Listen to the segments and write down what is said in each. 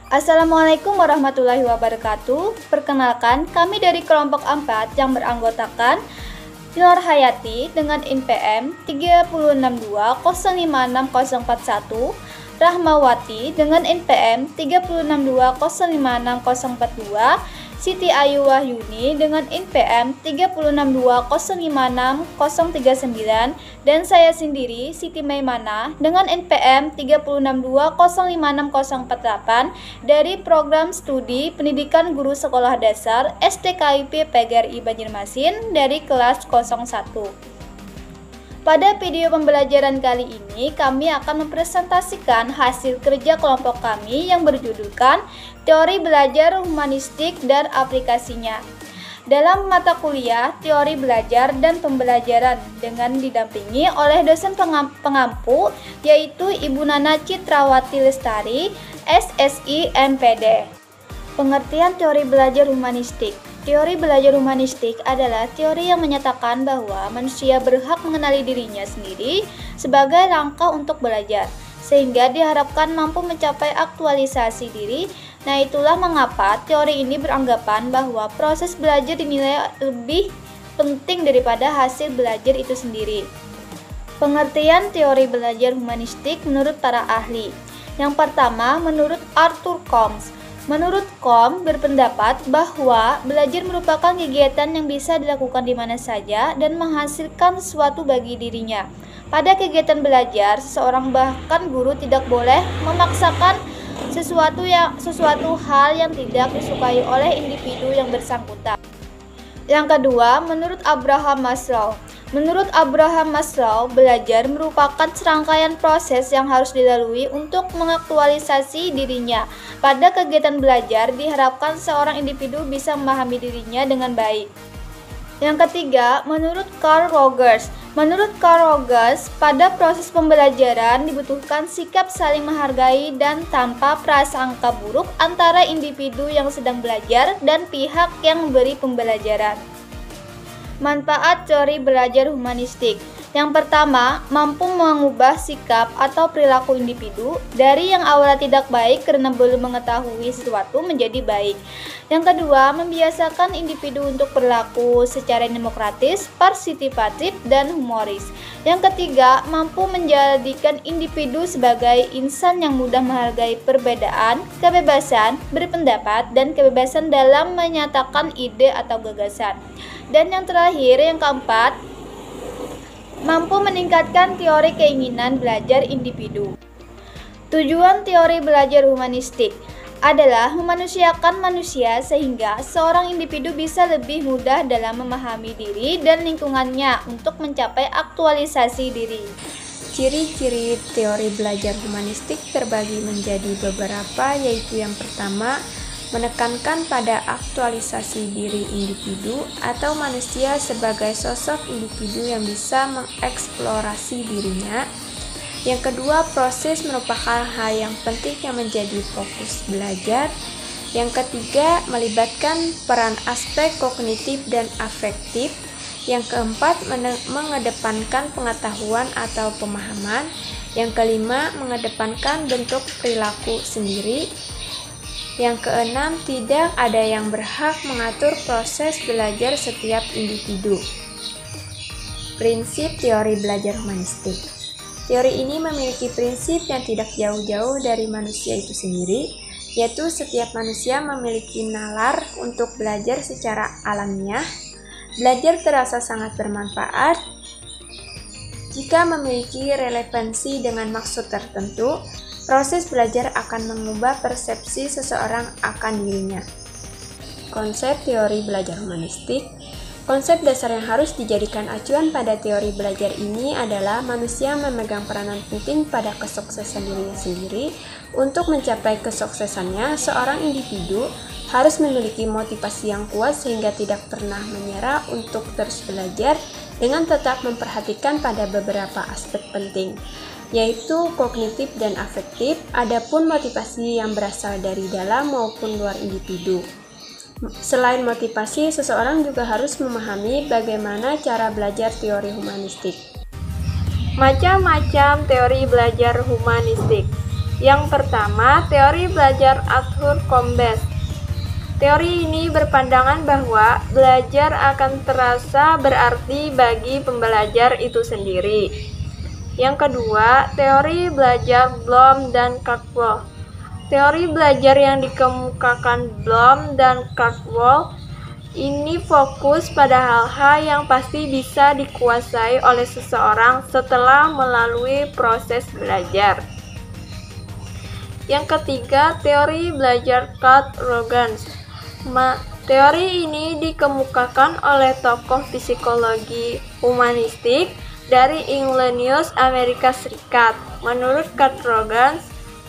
Assalamualaikum warahmatullahi wabarakatuh. Perkenalkan, kami dari kelompok 4 yang beranggotakan Nur Hayati dengan NPM 30620564041, Rahmawati dengan NPM 30620564042, Siti Ayu Wahyuni dengan NPM 30620564039, dan saya sendiri Siti Maimana dengan NPM 30620564048 dari Program Studi Pendidikan Guru Sekolah Dasar STKIP PGRI Banjarmasin dari kelas 01. Pada video pembelajaran kali ini, kami akan mempresentasikan hasil kerja kelompok kami yang berjudulkan Teori Belajar Humanistik dan Aplikasinya dalam mata kuliah Teori Belajar dan Pembelajaran dengan didampingi oleh dosen pengampu yaitu Ibu Nana Citrawati Lestari, SSI MPD. Pengertian teori belajar humanistik. Teori belajar humanistik adalah teori yang menyatakan bahwa manusia berhak mengenali dirinya sendiri sebagai langkah untuk belajar, sehingga diharapkan mampu mencapai aktualisasi diri. Nah, itulah mengapa teori ini beranggapan bahwa proses belajar dinilai lebih penting daripada hasil belajar itu sendiri. Pengertian teori belajar humanistik menurut para ahli. Yang pertama, menurut Arthur Combs. Menurut Combs berpendapat bahwa belajar merupakan kegiatan yang bisa dilakukan di mana saja dan menghasilkan sesuatu bagi dirinya. Pada kegiatan belajar, seseorang bahkan guru tidak boleh memaksakan sesuatu hal yang tidak disukai oleh individu yang bersangkutan. Yang kedua, menurut Abraham Maslow. Menurut Abraham Maslow, belajar merupakan serangkaian proses yang harus dilalui untuk mengaktualisasi dirinya. Pada kegiatan belajar, diharapkan seorang individu bisa memahami dirinya dengan baik. Yang ketiga, menurut Carl Rogers. Menurut Carl Rogers, pada proses pembelajaran dibutuhkan sikap saling menghargai dan tanpa prasangka buruk antara individu yang sedang belajar dan pihak yang memberi pembelajaran. Manfaat teori belajar humanistik. Yang pertama, mampu mengubah sikap atau perilaku individu dari yang awalnya tidak baik karena belum mengetahui sesuatu menjadi baik. Yang kedua, membiasakan individu untuk berlaku secara demokratis, partisipatif, dan humoris. Yang ketiga, mampu menjadikan individu sebagai insan yang mudah menghargai perbedaan, kebebasan berpendapat, dan kebebasan dalam menyatakan ide atau gagasan. Dan yang terakhir, yang keempat, mampu meningkatkan teori keinginan belajar individu. Tujuan teori belajar humanistik adalah memanusiakan manusia sehingga seorang individu bisa lebih mudah dalam memahami diri dan lingkungannya untuk mencapai aktualisasi diri. Ciri-ciri teori belajar humanistik terbagi menjadi beberapa, yaitu yang pertama, menekankan pada aktualisasi diri individu atau manusia sebagai sosok individu yang bisa mengeksplorasi dirinya. Yang kedua, proses merupakan hal yang penting yang menjadi fokus belajar. Yang ketiga, melibatkan peran aspek kognitif dan afektif. Yang keempat, mengedepankan pengetahuan atau pemahaman. Yang kelima, mengedepankan bentuk perilaku sendiri. Yang keenam, tidak ada yang berhak mengatur proses belajar setiap individu. Prinsip teori belajar humanistik. Teori ini memiliki prinsip yang tidak jauh-jauh dari manusia itu sendiri, yaitu setiap manusia memiliki nalar untuk belajar secara alamiah. Belajar terasa sangat bermanfaat jika memiliki relevansi dengan maksud tertentu. Proses belajar akan mengubah persepsi seseorang akan dirinya. Konsep teori belajar humanistik. Konsep dasar yang harus dijadikan acuan pada teori belajar ini adalah manusia memegang peranan penting pada kesuksesan dirinya sendiri. Untuk mencapai kesuksesannya, seorang individu harus memiliki motivasi yang kuat sehingga tidak pernah menyerah untuk terus belajar dengan tetap memperhatikan pada beberapa aspek penting, yaitu kognitif dan afektif. Adapun motivasi yang berasal dari dalam maupun luar individu. Selain motivasi, seseorang juga harus memahami bagaimana cara belajar teori humanistik. Macam-macam teori belajar humanistik. Yang pertama, teori belajar Arthur Combes. Teori ini berpandangan bahwa belajar akan terasa berarti bagi pembelajar itu sendiri. Yang kedua, teori belajar Bloom dan Caldwell. Teori belajar yang dikemukakan Bloom dan Caldwell ini fokus pada hal-hal yang pasti bisa dikuasai oleh seseorang setelah melalui proses belajar. Yang ketiga, teori belajar Carl Rogers. Teori ini dikemukakan oleh tokoh psikologi humanistik dari Illinois, Amerika Serikat. Menurut Carl Rogers,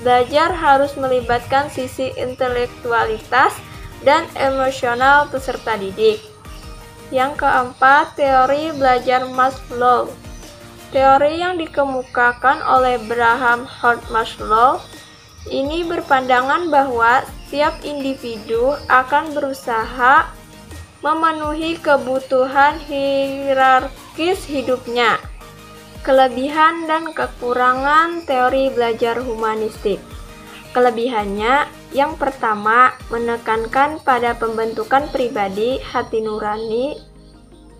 belajar harus melibatkan sisi intelektualitas dan emosional peserta didik. Yang keempat, teori belajar Maslow. Teori yang dikemukakan oleh Abraham Maslow ini berpandangan bahwa setiap individu akan berusaha memenuhi kebutuhan hierarkis hidupnya. Kelebihan dan kekurangan teori belajar humanistik. Kelebihannya, yang pertama, menekankan pada pembentukan pribadi, hati nurani,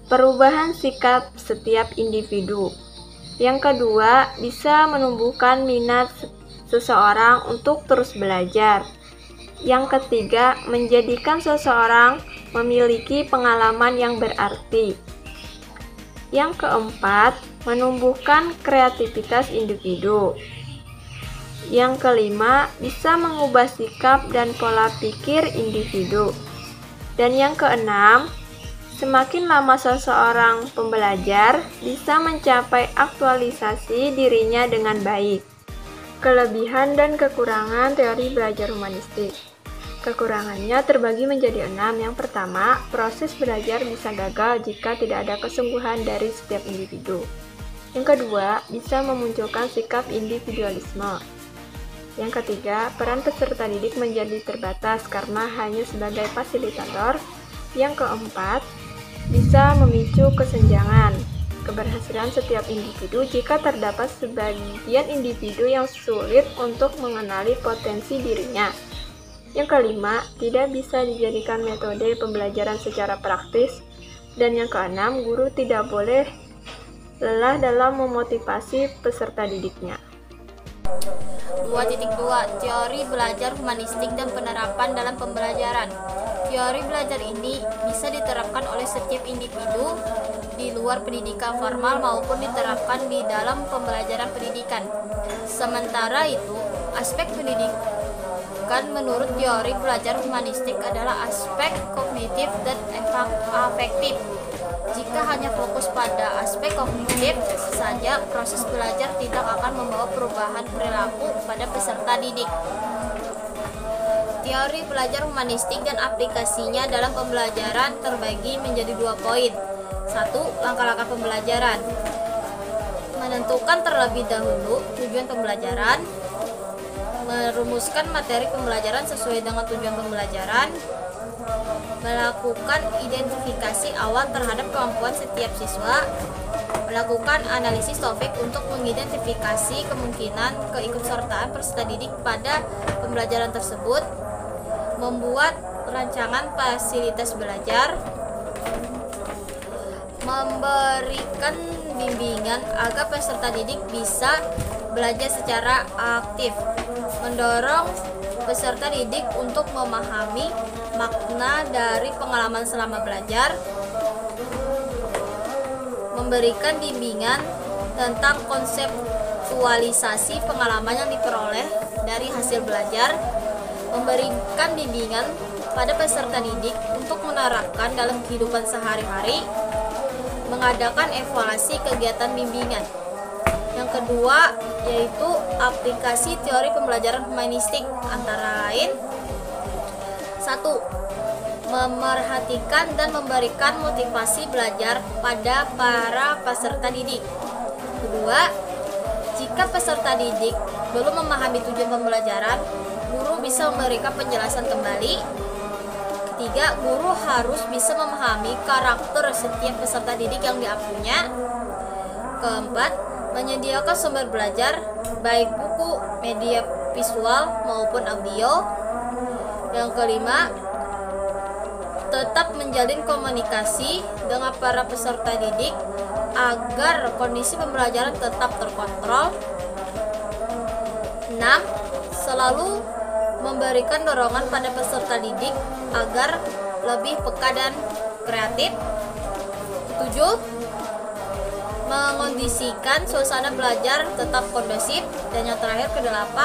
perubahan sikap setiap individu. Yang kedua, bisa menumbuhkan minat seseorang untuk terus belajar. Yang ketiga, menjadikan seseorang memiliki pengalaman yang berarti. Yang keempat, menumbuhkan kreativitas individu. Yang kelima, bisa mengubah sikap dan pola pikir individu. Dan yang keenam, semakin lama seseorang pembelajar bisa mencapai aktualisasi dirinya dengan baik. Kelebihan dan kekurangan teori belajar humanistik. Kekurangannya terbagi menjadi 6. Yang pertama, proses belajar bisa gagal jika tidak ada kesungguhan dari setiap individu. Yang kedua, bisa memunculkan sikap individualisme. Yang ketiga, peran peserta didik menjadi terbatas karena hanya sebagai fasilitator. Yang keempat, bisa memicu kesenjangan. Keberhasilan setiap individu jika terdapat sebagian individu yang sulit untuk mengenali potensi dirinya. Yang kelima, tidak bisa dijadikan metode pembelajaran secara praktis. Dan yang keenam, guru tidak boleh lelah dalam memotivasi peserta didiknya. 2.2 Teori belajar humanistik dan penerapan dalam pembelajaran. Teori belajar ini bisa diterapkan oleh setiap individu di luar pendidikan formal maupun diterapkan di dalam pembelajaran pendidikan. Sementara itu, aspek pendidikan menurut teori belajar humanistik adalah aspek kognitif dan afektif. Jika hanya fokus pada aspek kognitif saja, proses belajar tidak akan membawa perubahan perilaku pada peserta didik. Teori belajar humanistik dan aplikasinya dalam pembelajaran terbagi menjadi 2 poin. 1. Langkah-langkah pembelajaran. Menentukan terlebih dahulu tujuan pembelajaran. Merumuskan materi pembelajaran sesuai dengan tujuan pembelajaran. Melakukan identifikasi awal terhadap kemampuan setiap siswa. Melakukan analisis topik untuk mengidentifikasi kemungkinan keikutsertaan peserta didik pada pembelajaran tersebut. Membuat rancangan fasilitas belajar. Memberikan bimbingan agar peserta didik bisa belajar secara aktif. Mendorong peserta didik untuk memahami makna dari pengalaman selama belajar. Memberikan bimbingan tentang konseptualisasi pengalaman yang diperoleh dari hasil belajar. Memberikan bimbingan pada peserta didik untuk menerapkan dalam kehidupan sehari-hari. Mengadakan evaluasi kegiatan bimbingan. Yang kedua yaitu aplikasi teori pembelajaran humanistik, antara lain 1. Memerhatikan dan memberikan motivasi belajar pada para peserta didik. Kedua, jika peserta didik belum memahami tujuan pembelajaran, guru bisa memberikan penjelasan kembali. Ketiga, guru harus bisa memahami karakter setiap peserta didik yang dia punya. Keempat, menyediakan sumber belajar, baik buku, media visual maupun audio. Yang kelima, tetap menjalin komunikasi dengan para peserta didik agar kondisi pembelajaran tetap terkontrol. 6. Selalu memberikan dorongan pada peserta didik agar lebih peka dan kreatif. 7. Mengondisikan suasana belajar tetap kondusif. Dan yang terakhir ke-8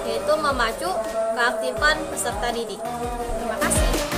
yaitu memacu keaktifan peserta didik. Terima kasih.